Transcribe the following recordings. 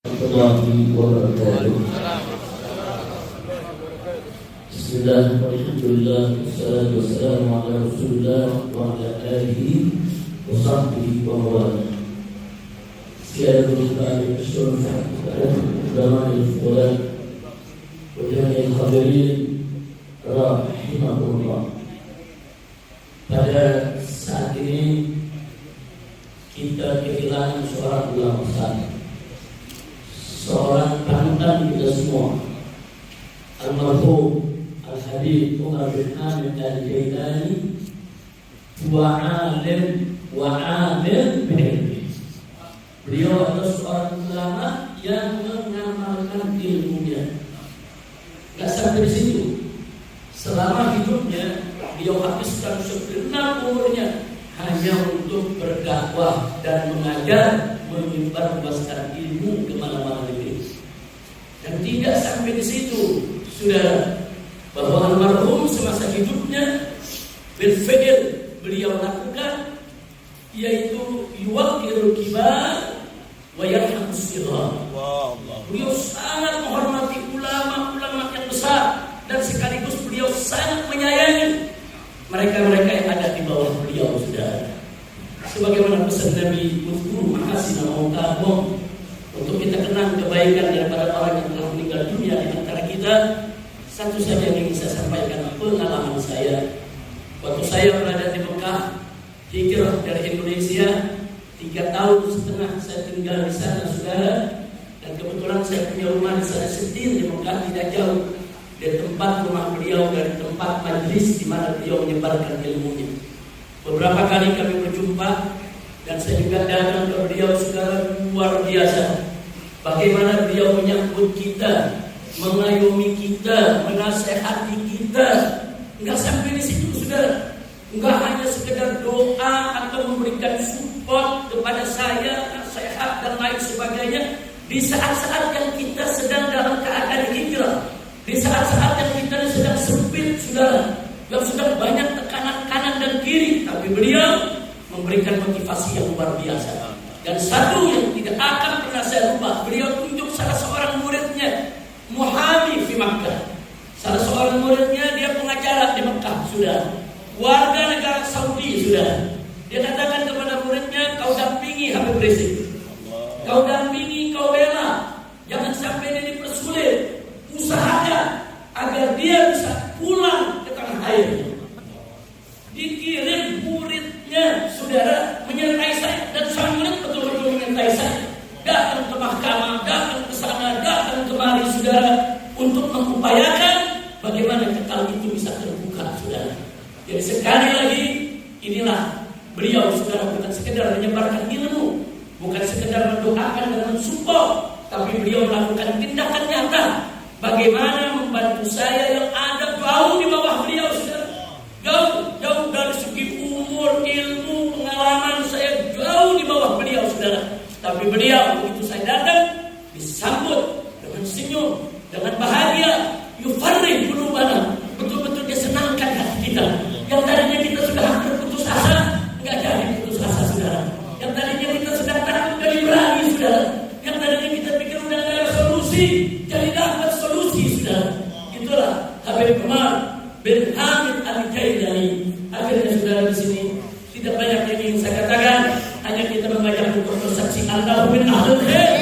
warahmatullahi wabarakatuh. Bismillah, alhamdulillah, wassalatu wassalamu ala rasulillah wa ala alihi wa sahbihi wa mawala. Sekian berita syurah ulama al-fuqaha wa jami'il hadirin rahimahullah. Pada saat ini kita kehilangan seorang ulama besar, seorang panutan kita semua, almarhum Al-Habib Umar bin Hamid Al-Jailani, wa alim bi'ilmi. Beliau adalah seorang ulama yang mengamalkan ilmunya. Gak sampai di situ. Selama hidupnya beliau habiskan segenap umurnya hanya untuk berdakwah dan mengajar, menyebarluaskan ilmu ke mana-mana negeri. Dan tidak sampai di situ, saudara, bahwa almarhum semasa hidupnya berfi'il beliau lakukan, yaitu yuwaqqirul kibar wa yarhamus shighar. Beliau sangat menghormati ulama-ulama yang besar dan sekaligus beliau sangat menyayangi mereka-mereka yang ada di bawah beliau, saudara. Sebagaimana pesan Nabi Muhammad makasih nama untuk kita kenang kebaikan daripada orang yang telah meninggal dunia di antara kita. Satu saja yang ingin saya sampaikan, pengalaman saya waktu saya berada di Mekah, hijrah dari Indonesia, 3 tahun setengah saya tinggal di sana, saudara. Dan kebetulan saya punya rumah di sana Setin di Mekah, tidak jauh dari tempat rumah beliau, dari tempat majlis di mana beliau menyebarkan ilmunya. Beberapa kali kami berjumpa dan saya juga datang ke beliau, saudara, luar biasa. Bagaimana beliau menyambut kita, mengayomi kita, menasehati kita. Enggak sampai di situ, saudara. Enggak hanya sekedar doa atau memberikan support kepada saya, nasihat dan lain sebagainya. Di saat-saat yang kita sedang dalam keadaan hijrah, di saat-saat yang kita sedang sempit, saudara, yang sedang banyak tekanan kanan dan kiri, tapi beliau memberikan motivasi yang luar biasa. Dan satu yang tidak akan pernah saya lupa, beliau tunjuk salah seorang muridnya, Muhami di Makkah. Salah seorang muridnya, dia pengacara di Mekah, sudah warga negara Saudi, sudah. Dia katakan kepada muridnya, kau dampingi Habib Rizik, kau dampingi, kau bela, jangan sampai dia dipersulit. Usahakan agar dia bisa pulang ke tanah air. Dikirim muridnya, saudara, menyertai saya, dan sang murid betul-betul menyertai saya. Datang ke mahkamah, datang ke sana, datang kemari, saudara, untuk mengupayakan bagaimana kekal itu bisa terbuka, saudara. Jadi sekali lagi, inilah beliau, saudara, bukan sekedar menyebarkan ilmu, bukan sekedar mendoakan dan mensupport, tapi beliau melakukan tindakan nyata. Bagaimana membantu saya yang ada jauh di bawah beliau, saudara. Jauh dari segi umur, ilmu, pengalaman saya jauh di bawah beliau, saudara. Tapi beliau begitu saya datang disambut dengan senyum, dengan bahagia. Yufarrih qulubana, betul-betul dia senangkan hati kita. Yang tadinya kita sudah hampir putus asa, enggak jadi putus asa, saudara. Yang tadinya kita sudah takut jadi berani, saudara. Yang tadinya kita pikir udah enggak ada solusi, jadi dapat solusi, saudara. Itulah Habib Umar bin Hamid Al-Jailani. Akhirnya, saudara, di sini tidak banyak yang ingin saya katakan, hanya kita mengajak untuk bersaksi Allahu min ahlul khair.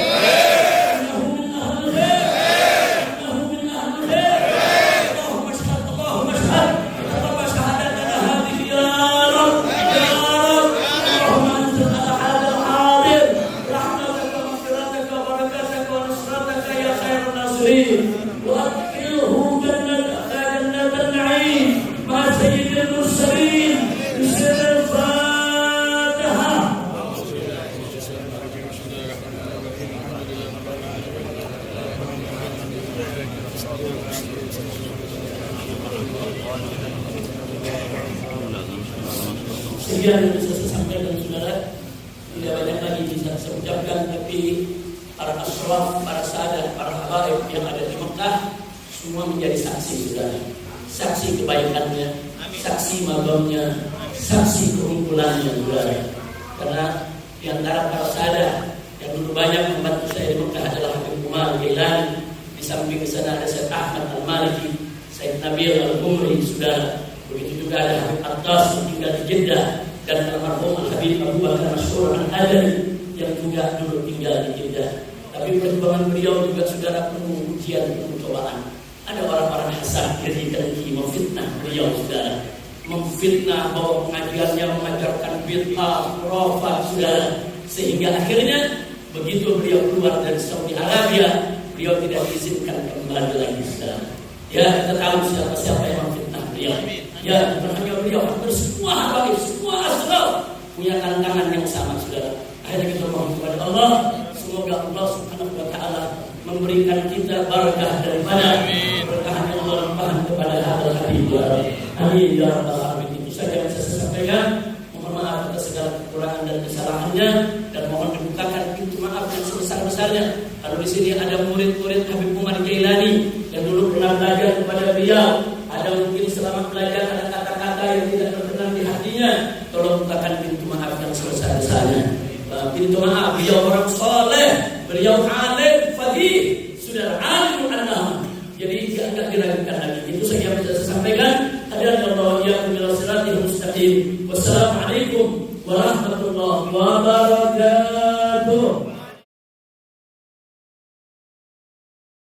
Sekian yang bisa saya sampaikan, saudara. Tidak banyak lagi bisa saya ucapkan, tapi para ashraf, para sahadat, para habaib yang ada di Mekah semua menjadi saksi, saudara. Saksi kebaikannya, saksi magamnya, saksi keunggulannya, saudara. Karena di antara para sahadat yang dulu banyak membantu saya di Mekah adalah Umar Jailani, di samping sana ada Syekh Ahmad Al-Maliki, Syekh Nabil Al-Umri, saudara. Begitu juga ada Habib Atas yang tinggal di Jeddah, dan almarhum Habib Abu Bakar Masyhur Al-Adani yang juga dulu tinggal di Jeddah. Tapi perjuangan beliau juga saudara penuh ujian, penuh cobaan. Ada orang-orang hasad yang dengki memfitnah beliau, saudara. Memfitnah bahwa pengajiannya mengajarkan bid'ah, khurafat, saudara. Sehingga akhirnya begitu beliau keluar dari Saudi Arabia, beliau tidak diizinkan kembali lagi, saudara. Ya, kita tahu siapa-siapa yang memfitnah beliau. Ya, bukan hanya beliau, hampir semua habaib, semua asraf punya tantangan yang sama, saudara. Akhirnya kita mohon kepada Allah, semoga Allah Subhanahu wa taala memberikan kita barakah daripada berkahnya Allah limpahan kepada hadal habib. Amin ya rabbal alamin. Itu saja yang saya sampaikan. Mohon maaf atas segala kekurangan dan kesalahannya, dan mohon dibukakan pintu maaf yang sebesar-besarnya. Kalau di sini ada murid-murid Habib Umar Jailani yang dulu pernah belajar kepada beliau, ada mungkin selama belajar ada kata-kata yang tidak berkenan di hatinya, tolong bukakan pintu maaf yang sebesar-besarnya. Pintu maaf, beliau orang soleh, beliau alim, faqih, sudah alim anak. Jadi tidak diragukan lagi. Itu saja yang bisa saya sampaikan. Hadanallahu iyyakum ila siratal mustaqim. Wassalamualaikum warahmatullahi wabarakatuh.